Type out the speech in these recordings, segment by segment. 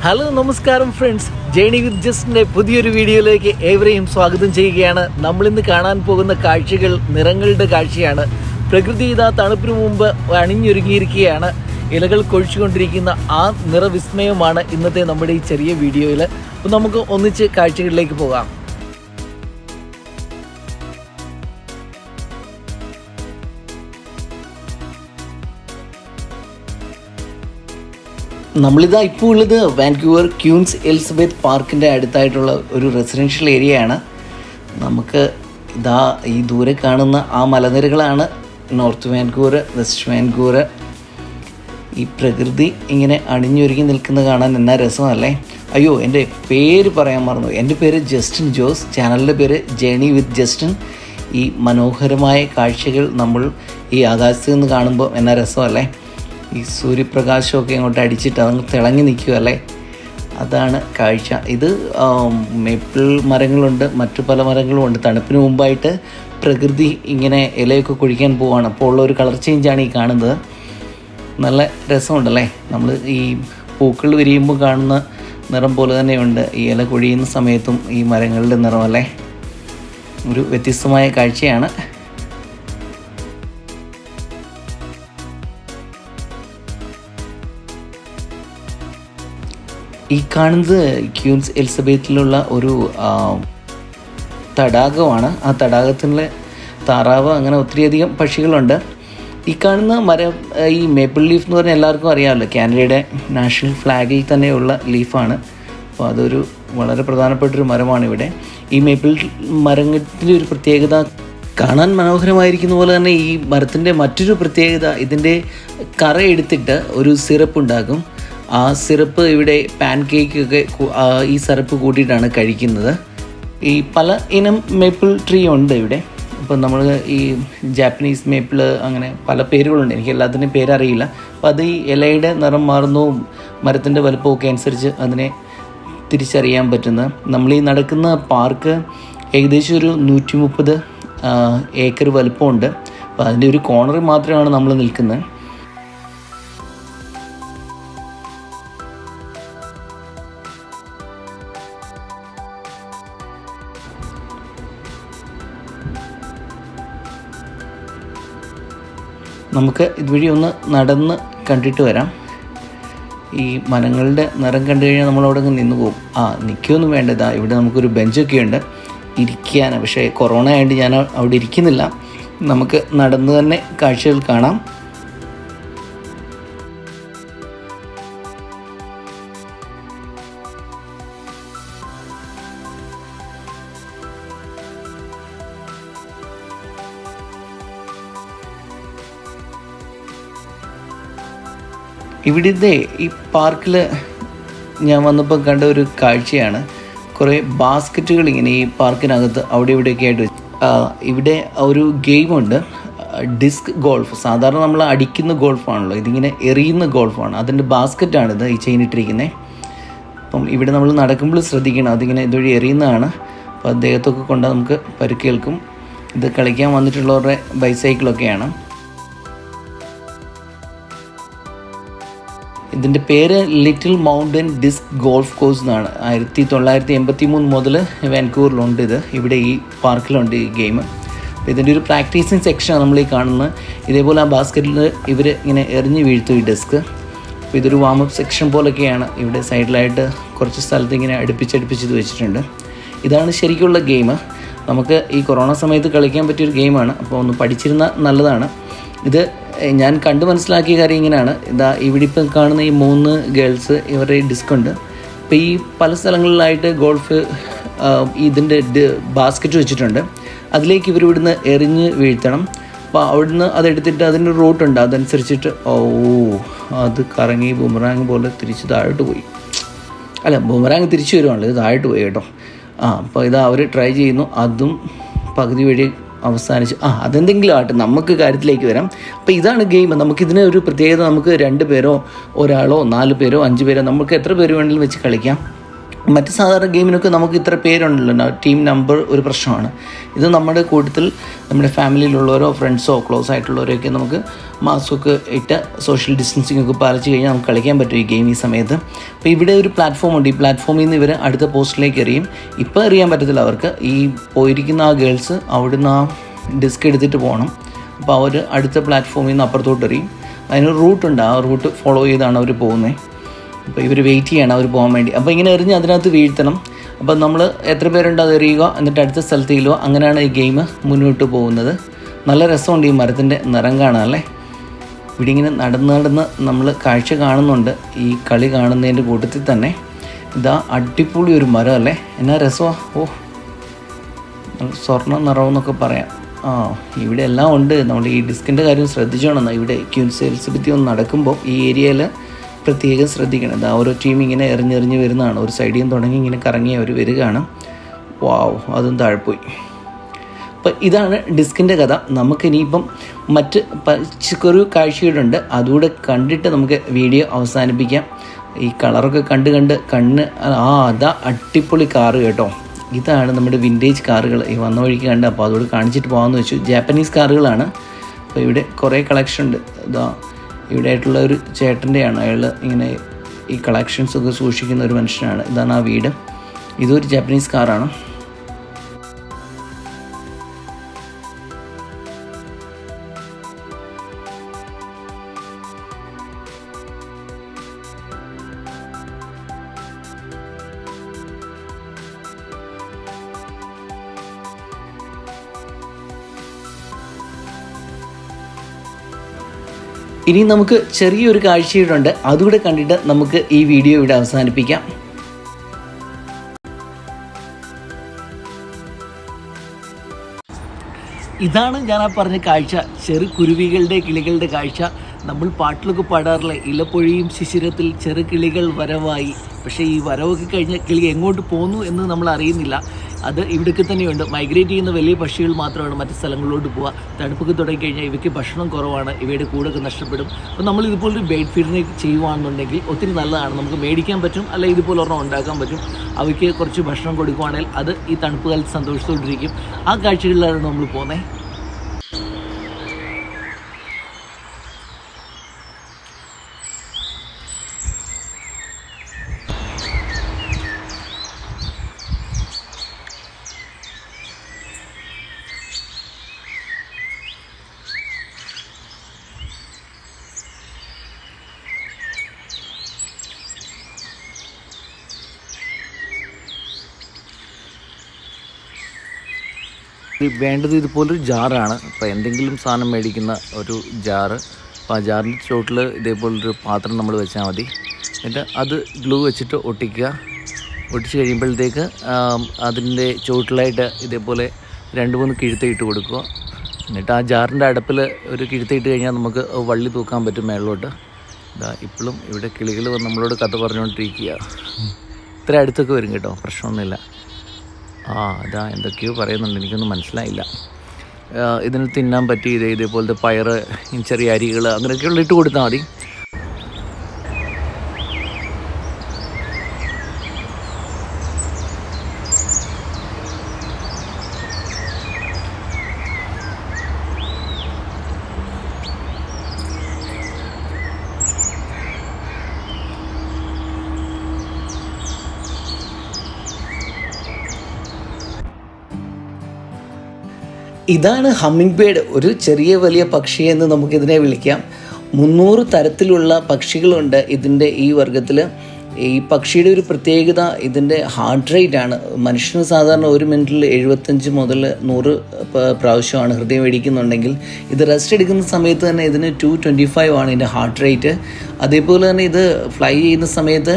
Hello നമസ്കാരം friends, journey വിത്ത് ജസ്റ്റിൻ്റെ പുതിയൊരു വീഡിയോയിലേക്ക് ഏവരെയും സ്വാഗതം ചെയ്യുകയാണ്. നമ്മളിന്ന് കാണാൻ പോകുന്ന കാഴ്ചകൾ നിറങ്ങളുടെ കാഴ്ചയാണ്. പ്രകൃതി ഇതാ തണുപ്പിന് മുമ്പ് അണിഞ്ഞൊരുങ്ങിയിരിക്കുകയാണ്. ഇലകൾ കൊഴിച്ചുകൊണ്ടിരിക്കുന്ന ആ നിറവിസ്മയമാണ് ഇന്നത്തെ നമ്മുടെ ഈ ചെറിയ വീഡിയോയിൽ. അപ്പോൾ നമുക്ക് ഒന്നിച്ച് കാഴ്ചകളിലേക്ക് പോകാം. നമ്മളിതാ ഇപ്പോൾ ഉള്ളത് വാൻകൂവർ ക്യൂൻസ് എലിസബത്ത് പാർക്കിൻ്റെ അടുത്തായിട്ടുള്ള ഒരു റെസിഡൻഷ്യൽ ഏരിയയാണ്. നമുക്ക് ഇതാ ഈ ദൂരെ കാണുന്ന ആ മലനിരകളാണ് നോർത്ത് വാൻകൂവർ, വെസ്റ്റ് വാൻകൂവർ. ഈ പ്രകൃതി ഇങ്ങനെ അണിഞ്ഞൊരുങ്ങി നിൽക്കുന്നത് കാണാൻ എന്നാ രസമല്ലേ. അയ്യോ, എൻ്റെ പേര് പറയാൻ മറന്നു. എൻ്റെ പേര് ജസ്റ്റിൻ ജോസ്, ചാനലിൻ്റെ പേര് ജേണി വിത്ത് ജസ്റ്റിൻ. ഈ മനോഹരമായ കാഴ്ചകൾ നമ്മൾ ഈ ആകാശത്ത് നിന്ന് കാണുമ്പോൾ എന്നാ രസമല്ലേ. ഈ സൂര്യപ്രകാശമൊക്കെ ഇങ്ങോട്ട് അടിച്ചിട്ട് അതങ്ങ് തിളങ്ങി നിൽക്കുകയല്ലേ, അതാണ് കാഴ്ച. ഇത് മേപ്പിൾ മരങ്ങളുണ്ട്, മറ്റു പല മരങ്ങളുമുണ്ട്. തണുപ്പിന് മുമ്പായിട്ട് പ്രകൃതി ഇങ്ങനെ ഇലയൊക്കെ കൊഴിക്കാൻ പോവുകയാണ്. അപ്പോൾ ഉള്ള ഒരു കളർ ചേഞ്ചാണ് ഈ കാണുന്നത്. നല്ല രസമുണ്ടല്ലേ. നമ്മൾ ഈ പൂക്കൾ വിരിയുമ്പോൾ കാണുന്ന നിറം പോലെ തന്നെയുണ്ട് ഈ ഇല കൊഴിയുന്ന സമയത്തും ഈ മരങ്ങളുടെ നിറമല്ലേ. ഒരു വ്യത്യസ്തമായ കാഴ്ചയാണ്. ഈ കാണുന്നത് ക്യൂൻസ് എലിസബത്തിലുള്ള ഒരു തടാകമാണ്. ആ തടാകത്തിലെ താറാവ്, അങ്ങനെ ഒത്തിരിയധികം പക്ഷികളുണ്ട്. ഈ കാണുന്ന മരം ഈ മേപ്പിൾ ലീഫ് എന്ന് പറഞ്ഞാൽ എല്ലാവർക്കും അറിയാമല്ലോ, കാനഡയുടെ നാഷണൽ ഫ്ലാഗിൽ തന്നെയുള്ള ലീഫാണ്. അപ്പോൾ അതൊരു വളരെ പ്രധാനപ്പെട്ടൊരു മരമാണ് ഇവിടെ. ഈ മേപ്പിൾ മരത്തിൻ്റെ ഒരു പ്രത്യേകത, കാണാൻ മനോഹരമായിരിക്കുന്ന പോലെ തന്നെ ഈ മരത്തിൻ്റെ മറ്റൊരു പ്രത്യേകത, ഇതിൻ്റെ കറ എടുത്തിട്ട് ഒരു സിറപ്പ് ഉണ്ടാക്കും. ആ സിറപ്പ് ഇവിടെ പാൻ കേക്കൊക്കെ ഈ സിറപ്പ് കൂട്ടിയിട്ടാണ് കഴിക്കുന്നത്. ഈ പല ഇനം മേപ്പിൾ ട്രീ ഉണ്ട് ഇവിടെ. അപ്പോൾ നമ്മൾ ഈ ജാപ്പനീസ് മേപ്പിൾ, അങ്ങനെ പല പേരുകളുണ്ട്, എനിക്ക് എല്ലാത്തിൻ്റെയും പേരറിയില്ല. അപ്പോൾ അത് ഈ ഇലയുടെ നിറം മാറുന്നതും മരത്തിൻ്റെ വലുപ്പമൊക്കെ അനുസരിച്ച് അതിനെ തിരിച്ചറിയാൻ പറ്റുന്നത്. നമ്മൾ ഈ നടക്കുന്ന പാർക്ക് ഏകദേശം ഒരു 130 ഏക്കർ വലുപ്പമുണ്ട്. അപ്പോൾ അതിൻ്റെ ഒരു കോർണറിൽ മാത്രമാണ് നമ്മൾ നിൽക്കുന്നത്. നമുക്ക് ഇതുവഴി ഒന്ന് നടന്ന് കണ്ടിട്ട് വരാം. ഈ മരങ്ങളുടെ നിറം കണ്ടു കഴിഞ്ഞാൽ നമ്മളവിടെ നിന്ന് പോകും. നിൽക്കുകയൊന്നും വേണ്ടതാ, ഇവിടെ നമുക്കൊരു ബെഞ്ചൊക്കെ ഉണ്ട് ഇരിക്കാൻ. പക്ഷേ കൊറോണ ആയതുകൊണ്ട് ഞാൻ അവിടെ ഇരിക്കുന്നില്ല. നമുക്ക് നടന്ന് തന്നെ കാഴ്ചകൾ കാണാം. ഇവിടുത്തെ ഈ പാർക്കിൽ ഞാൻ വന്നപ്പോൾ കണ്ട ഒരു കാഴ്ചയാണ്. കുറേ ബാസ്ക്കറ്റുകൾ ഇങ്ങനെ ഈ പാർക്കിനകത്ത് അവിടെ ഇവിടെയൊക്കെ ആയിട്ട് ഇവിടെ ഒരു ഗെയിമുണ്ട്, ഡിസ്ക് ഗോൾഫ്. സാധാരണ നമ്മൾ അടിക്കുന്ന ഗോൾഫാണല്ലോ, ഇതിങ്ങനെ എറിയുന്ന ഗോൾഫാണ്. അതിൻ്റെ ബാസ്ക്കറ്റാണിത്, ഈ ചെയിനിട്ടിരിക്കുന്നത്. അപ്പം ഇവിടെ നമ്മൾ നടക്കുമ്പോൾ ശ്രദ്ധിക്കണം, അതിങ്ങനെ ഇതുവഴി എറിയുന്നതാണ്. അപ്പോൾ അദ്ദേഹത്തൊക്കെ കൊണ്ട് നമുക്ക് പരുക്കേൽക്കും. ഇത് കളിക്കാൻ വന്നിട്ടുള്ളവരുടെ ബൈസൈക്കിളൊക്കെയാണ്. ഇതിൻ്റെ പേര് little mountain disc golf course എന്നാണ്. 1983 മുതൽ വാൻകൂവറിലുണ്ട് ഇത്. ഇവിടെ ഈ പാർക്കിലുണ്ട് ഈ ഗെയിം. ഇതിൻ്റെ ഒരു പ്രാക്ടീസിങ് സെക്ഷനാണ് നമ്മൾ ഈ കാണുന്നത്. ഇതേപോലെ ആ ബാസ്ക്കറ്റിൽ ഇവർ ഇങ്ങനെ എറിഞ്ഞ് വീഴ്ത്തും ഈ ഡിസ്ക്. അപ്പോൾ ഇതൊരു വാമപ്പ് സെക്ഷൻ പോലൊക്കെയാണ്. ഇവിടെ സൈഡിലായിട്ട് കുറച്ച് സ്ഥലത്ത് ഇങ്ങനെ അടുപ്പിച്ചത് വെച്ചിട്ടുണ്ട്. ഇതാണ് ശരിക്കുള്ള ഗെയിം. നമുക്ക് ഈ കൊറോണ സമയത്ത് കളിക്കാൻ പറ്റിയൊരു ഗെയിമാണ്. അപ്പോൾ ഒന്ന് പഠിച്ചിരുന്നാൽ നല്ലതാണ്. ഇത് ഞാൻ കണ്ട് മനസ്സിലാക്കിയ കാര്യം ഇങ്ങനെയാണ്. ഇവിടെ ഇപ്പം കാണുന്ന ഈ 3 ഗേൾസ്, ഇവരുടെ ഡിസ്ക് ഉണ്ട്. ഇപ്പോൾ ഈ പല സ്ഥലങ്ങളിലായിട്ട് ഗോൾഫ് ഇതിൻ്റെ ബാസ്ക്കറ്റ് വെച്ചിട്ടുണ്ട്. അതിലേക്ക് ഇവർ ഇവിടുന്ന് എറിഞ്ഞ് വീഴ്ത്തണം. അപ്പോൾ അവിടുന്ന് അതെടുത്തിട്ട് അതിൻ്റെ റൂട്ടുണ്ട്, അതനുസരിച്ചിട്ട് അത് കറങ്ങി ബൂമറാങ് പോലെ തിരിച്ച് താഴോട്ട് പോയി. അല്ല, ബൂമറാങ് തിരിച്ചു വരുവാണല്ലോ, ഇത് താഴോട്ട് പോയി കേട്ടോ. അപ്പോൾ ഇതാ അവർ ട്രൈ ചെയ്യുന്നു. അതും പകുതി വഴി അവസാനിച്ച് അതെന്തെങ്കിലും ആട്ടെ, നമുക്ക് കാര്യത്തിലേക്ക് വരാം. അപ്പോൾ ഇതാണ് ഗെയിം. നമുക്കിതിന് ഒരു പ്രത്യേകത, നമുക്ക് 2 പേരോ ഒരാളോ 4 പേരോ 5 പേരോ നമുക്ക് എത്ര പേര് വേണമെങ്കിലും വെച്ച് കളിക്കാം. മറ്റ് സാധാരണ ഗെയിമിനൊക്കെ നമുക്ക് ഇത്ര പേരുണ്ടല്ലോ, ടീം നമ്പർ ഒരു പ്രശ്നമാണ്. ഇത് നമ്മുടെ കൂട്ടത്തിൽ നമ്മുടെ ഫാമിലിയിലുള്ളവരോ ഫ്രണ്ട്സോ ക്ലോസ് ആയിട്ടുള്ളവരൊക്കെ നമുക്ക് മാസ്കൊക്കെ ഇട്ട് സോഷ്യൽ ഡിസ്റ്റൻസിങ് ഒക്കെ പാലിച്ച് കഴിഞ്ഞാൽ നമുക്ക് കളിക്കാൻ പറ്റും ഈ ഗെയിം ഈ സമയത്ത്. അപ്പോൾ ഇവിടെ ഒരു പ്ലാറ്റ്ഫോം ഉണ്ട്. ഈ പ്ലാറ്റ്ഫോമിൽ നിന്ന് ഇവർ അടുത്ത പോസ്റ്റിലേക്ക് എറിയും. ഇപ്പോൾ എറിയാൻ പറ്റത്തില്ല അവർക്ക്. ഈ പോയിരിക്കുന്ന ആ ഗേൾസ് അവിടുന്ന് ആ ഡിസ്ക് എടുത്തിട്ട് പോകണം. അപ്പോൾ അവർ അടുത്ത പ്ലാറ്റ്ഫോമിൽ നിന്ന് അപ്പുറത്തോട്ട് എറിയും. അതിനൊരു റൂട്ടുണ്ട്, ആ റൂട്ട് ഫോളോ ചെയ്താണ് അവർ പോകുന്നത്. അപ്പോൾ ഇവർ വെയിറ്റ് ചെയ്യണം അവർ പോകാൻ വേണ്ടി. അപ്പോൾ ഇങ്ങനെ എറിഞ്ഞ് അതിനകത്ത് വീഴ്ത്തണം. അപ്പോൾ നമ്മൾ എത്ര പേരുണ്ട് അത് എറിയുക, എന്നിട്ട് അടുത്ത സ്ഥലത്ത് ചെല്ലുക. അങ്ങനെയാണ് ഈ ഗെയിം മുന്നോട്ട് പോകുന്നത്. നല്ല രസമുണ്ട് ഈ മരത്തിൻ്റെ നിറം കാണാനല്ലേ. ഇവിടെ ഇങ്ങനെ നടന്ന് നമ്മൾ കാഴ്ച കാണുന്നുണ്ട് ഈ കളി കാണുന്നതിൻ്റെ കൂട്ടത്തിൽ തന്നെ. ഇതാ അടിപൊളി ഒരു മരം അല്ലേ, എന്നാ രസമാണ്. ഓ, സ്വർണ്ണ നിറമെന്നൊക്കെ പറയാം. ഇവിടെ എല്ലാം ഉണ്ട്. നമ്മൾ ഈ ഡിസ്കിൻ്റെ കാര്യം ശ്രദ്ധിച്ചോണം. ഇവിടെ ക്യൂൻസ് എലിസബത്ത് ഒന്ന് നടക്കുമ്പോൾ ഈ ഏരിയയിൽ പ്രത്യേകം ശ്രദ്ധിക്കണം. ഇതാ ഓരോ ടീം ഇങ്ങനെ എറിഞ്ഞെറിഞ്ഞ് വരുന്നതാണ്. ഒരു സൈഡിൽ നിന്ന് തുടങ്ങി ഇങ്ങനെ കറങ്ങി അവർ വരികയാണ്. വാവ്, അതും താഴെപ്പോയി. അപ്പോൾ ഇതാണ് ഡിസ്കിൻ്റെ കഥ. നമുക്കിനിയിപ്പം മറ്റ് പച്ചക്കൊരു കാഴ്ചകളുണ്ട്, അതുകൂടെ കണ്ടിട്ട് നമുക്ക് വീഡിയോ അവസാനിപ്പിക്കാം. ഈ കളറൊക്കെ കണ്ട് കണ്ണ് അതാ അടിപൊളി കാറ് കേട്ടോ. ഇതാണ് നമ്മുടെ വിൻറ്റേജ് കാറുകൾ ഈ വന്ന വഴിക്ക് കണ്ട്. അപ്പോൾ അതോട് കാണിച്ചിട്ട് പോകാമെന്ന് വെച്ചു. ജാപ്പനീസ് കാറുകളാണ്. അപ്പോൾ ഇവിടെ കുറേ കളക്ഷൻ ഉണ്ട്. ഇതാ ഇവിടെ ആയിട്ടുള്ള ഒരു ചേട്ടൻ്റെയാണ്. അയാൾ ഇങ്ങനെ ഈ കളക്ഷൻസൊക്കെ സൂക്ഷിക്കുന്ന ഒരു മനുഷ്യനാണ്. ഇതാണ് ആ വീട്. ഇതൊരു ജാപ്പനീസ് കാറാണ്. ഇനി നമുക്ക് ചെറിയൊരു കാഴ്ചയുണ്ട്, അതുകൂടെ കണ്ടിട്ട് നമുക്ക് ഈ വീഡിയോ ഇവിടെ അവസാനിപ്പിക്കാം. ഇതാണ് ഞാൻ പറഞ്ഞ കാഴ്ച, ചെറു കുരുവികളുടെ കിളികളുടെ കാഴ്ച. നമ്മൾ പാട്ടിലൊക്കെ പാടാറില്ലേ, ഇലപ്പൊഴിയും ശിശിരത്തിൽ ചെറു കിളികൾ വരവായി. പക്ഷേ ഈ വരവൊക്കെ കഴിഞ്ഞ കിളി എങ്ങോട്ട് പോന്നു എന്ന് നമ്മൾ അറിയുന്നില്ല. അത് ഇവിടേക്ക് തന്നെയുണ്ട്. മൈഗ്രേറ്റ് ചെയ്യുന്ന വലിയ പക്ഷികൾ മാത്രമാണ് മറ്റ് സ്ഥലങ്ങളിലോട്ട് പോവുക. തണുപ്പൊക്കെ തുടങ്ങിക്കഴിഞ്ഞാൽ ഇവയ്ക്ക് ഭക്ഷണം കുറവാണ്, ഇവയുടെ കൂടൊക്കെ നഷ്ടപ്പെടും. അപ്പോൾ നമ്മൾ ഇതുപോലൊരു ബേഡ് ഫീഡിനെ ചെയ്യുകയാണെന്നുണ്ടെങ്കിൽ ഒത്തിരി നല്ലതാണ്. നമുക്ക് മേടിക്കാൻ പറ്റും, അല്ല ഇതുപോലെ ഒരെണ്ണം ഉണ്ടാക്കാൻ പറ്റും. അവയ്ക്ക് കുറച്ച് ഭക്ഷണം കൊടുക്കുകയാണെങ്കിൽ അത് ഈ തണുപ്പ് കാലത്ത് സന്തോഷത്തോട്ടിരിക്കും. ആ കാഴ്ചകളിലാണ് നമ്മൾ പോകുന്നത്. വേണ്ടത് ഇതുപോലൊരു ജാറാണ്. അപ്പോൾ എന്തെങ്കിലും സാധനം മേടിക്കുന്ന ഒരു ജാറ്. അപ്പോൾ ആ ജാറിൻ്റെ ചോട്ടിൽ ഇതേപോലൊരു പാത്രം നമ്മൾ വെച്ചാൽ മതി. എന്നിട്ട് അത് ഗ്ലൂ വെച്ചിട്ട് ഒട്ടിക്കുക. ഒട്ടിച്ച് കഴിയുമ്പോഴത്തേക്ക് അതിൻ്റെ ചോട്ടിലായിട്ട് ഇതേപോലെ 2-3 കിഴുത്തയിട്ട് കൊടുക്കുക. എന്നിട്ട് ആ ജാറിൻ്റെ അടപ്പിൽ ഒരു കിഴുത്തയിട്ട് കഴിഞ്ഞാൽ നമുക്ക് വള്ളി തൂക്കാൻ പറ്റും മേളിലോട്ട്. ഇതാ ഇപ്പോഴും ഇവിടെ കിളികൾ നമ്മളോട് കഥ പറഞ്ഞുകൊണ്ടിരിക്കുക. ഇത്ര അടുത്തൊക്കെ വരും കേട്ടോ, പ്രശ്നമൊന്നുമില്ല. അതാ എന്തൊക്കെയോ പറയുന്നുണ്ട്, എനിക്കൊന്നും മനസ്സിലായില്ല. ഇതിന് തിന്നാൻ പറ്റി ഇതേപോലത്തെ പയറ്, ചെറിയ അരികൾ അങ്ങനെയൊക്കെയുള്ള ഇട്ട് കൊടുത്താൽ മതി. ഇതാണ് ഹമ്മിങ് ബേർഡ്, ഒരു ചെറിയ വലിയ പക്ഷി എന്ന് നമുക്കിതിനെ വിളിക്കാം. 300 തരത്തിലുള്ള പക്ഷികളുണ്ട് ഇതിൻ്റെ ഈ വർഗത്തിൽ. ഈ പക്ഷിയുടെ ഒരു പ്രത്യേകത ഇതിൻ്റെ ഹാർട്ട് റേറ്റ് ആണ്. മനുഷ്യന് സാധാരണ 1 മിനിറ്റിൽ 75 മുതൽ 100 പ്രാവശ്യമാണ് ഹൃദയം ഇടിക്കുന്നുണ്ടെങ്കിൽ, ഇത് റെസ്റ്റ് എടുക്കുന്ന സമയത്ത് തന്നെ ഇതിന് 225 ആണ് ഇതിൻ്റെ ഹാർട്ട് റേറ്റ്. അതേപോലെ തന്നെ ഇത് ഫ്ലൈ ചെയ്യുന്ന സമയത്ത്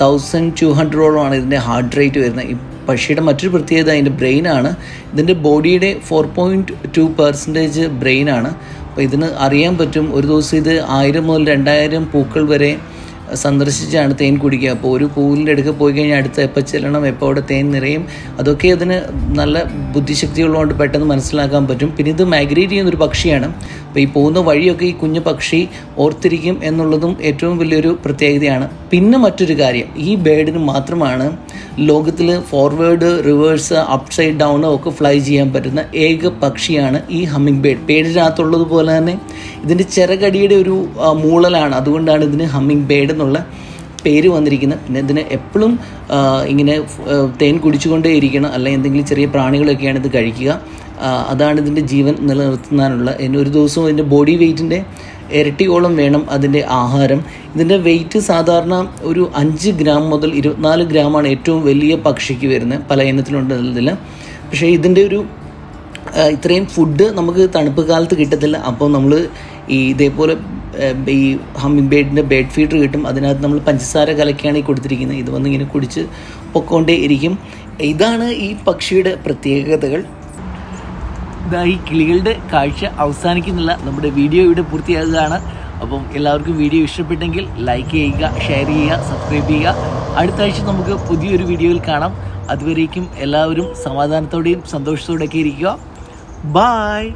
1200 ഇതിൻ്റെ ഹാർട്ട് റേറ്റ് വരുന്നത്. ഈ പക്ഷിയുടെ മറ്റൊരു പ്രത്യേകത അതിൻ്റെ ബ്രെയിനാണ്. ഇതിൻ്റെ ബോഡിയുടെ 4.2% ബ്രെയിനാണ്. അപ്പോൾ ഇതിന് അറിയാൻ പറ്റും ഒരു ദിവസം ഇത് 1000 മുതൽ 2000 പൂക്കൾ വരെ സന്ദർശിച്ചാണ് തേൻ കുടിക്കുക. അപ്പോൾ ഒരു പൂവിൻ്റെ അടുക്ക് പോയി കഴിഞ്ഞാൽ അടുത്ത് എപ്പോൾ ചെല്ലണം, എപ്പോൾ അവിടെ തേൻ നിറയും, അതൊക്കെ അതിന് നല്ല ബുദ്ധിശക്തിയുള്ളതുകൊണ്ട് പെട്ടെന്ന് മനസ്സിലാക്കാൻ പറ്റും. പിന്നെ ഇത് മൈഗ്രേറ്റ് ചെയ്യുന്നൊരു പക്ഷിയാണ്. അപ്പോൾ ഈ പോകുന്ന വഴിയൊക്കെ ഈ കുഞ്ഞു പക്ഷി ഓർത്തിരിക്കും എന്നുള്ളതും ഏറ്റവും വലിയൊരു പ്രത്യേകതയാണ്. പിന്നെ മറ്റൊരു കാര്യം, ഈ ബേർഡിന് മാത്രമാണ് ലോകത്തിൽ ഫോർവേഡ്, റിവേഴ്സ്, അപ്സൈഡ് ഡൗൺ ഒക്കെ ഫ്ലൈ ചെയ്യാൻ പറ്റുന്ന ഏക പക്ഷിയാണ് ഈ ഹമ്മിങ് ബേർഡ്. പേരിനകത്തുള്ളതുപോലെ തന്നെ ഇതിൻ്റെ ചിറകടിയുടെ ഒരു മൂളലാണ്, അതുകൊണ്ടാണ് ഇതിന് ഹമ്മിങ് ബേർഡ് എന്നുള്ള പേര് വന്നിരിക്കുന്നത്. പിന്നെ ഇതിന് എപ്പോഴും ഇങ്ങനെ തേൻ കുടിച്ചുകൊണ്ടേ ഇരിക്കണം, അല്ലെങ്കിൽ എന്തെങ്കിലും ചെറിയ പ്രാണികളൊക്കെയാണ് ഇത് കഴിക്കുക. അതാണ് ഇതിൻ്റെ ജീവൻ നിലനിർത്തുന്നതിനുള്ള. ഒരു ദിവസവും ഇതിൻ്റെ ബോഡി വെയ്റ്റിൻ്റെ ഇരട്ടിയോളം വേണം അതിൻ്റെ ആഹാരം. ഇതിൻ്റെ വെയ്റ്റ് സാധാരണ ഒരു 5 ഗ്രാം മുതൽ 24 ഗ്രാമാണ് ഏറ്റവും വലിയ പക്ഷിക്ക് വരുന്നത്. പല ഇനത്തിലുണ്ട് ഇതിൽ. പക്ഷേ ഇതിൻ്റെ ഒരു ഇത്രയും ഫുഡ് നമുക്ക് തണുപ്പ് കാലത്ത് കിട്ടത്തില്ല. അപ്പോൾ നമ്മൾ ഇതേപോലെ ഈ ഹമ്മിങ് ബേർഡിൻ്റെ ബേർഡ് ഫീഡർ കിട്ടും. അതിനകത്ത് നമ്മൾ പഞ്ചസാര കലക്കിയാണ് ഈ കൊടുത്തിരിക്കുന്നത്. ഇത് വന്ന് ഇങ്ങനെ കുടിച്ച് പൊക്കോണ്ടേ ഇരിക്കും. ഇതാണ് ഈ പക്ഷിയുടെ പ്രത്യേകതകൾ. ഈ കിളികളുടെ കാഴ്ച അവസാനിക്കുന്നില്ല. നമ്മുടെ വീഡിയോ ഇവിടെ പൂർത്തിയാകുകയാണ്. അപ്പം എല്ലാവർക്കും വീഡിയോ ഇഷ്ടപ്പെട്ടെങ്കിൽ ലൈക്ക് ചെയ്യുക, ഷെയർ ചെയ്യുക, സബ്സ്ക്രൈബ് ചെയ്യുക. അടുത്ത ആഴ്ച നമുക്ക് പുതിയൊരു വീഡിയോയിൽ കാണാം. അതുവരേക്കും എല്ലാവരും സമാധാനത്തോടെയും സന്തോഷത്തോടെയൊക്കെ ഇരിക്കുക. ബായ്.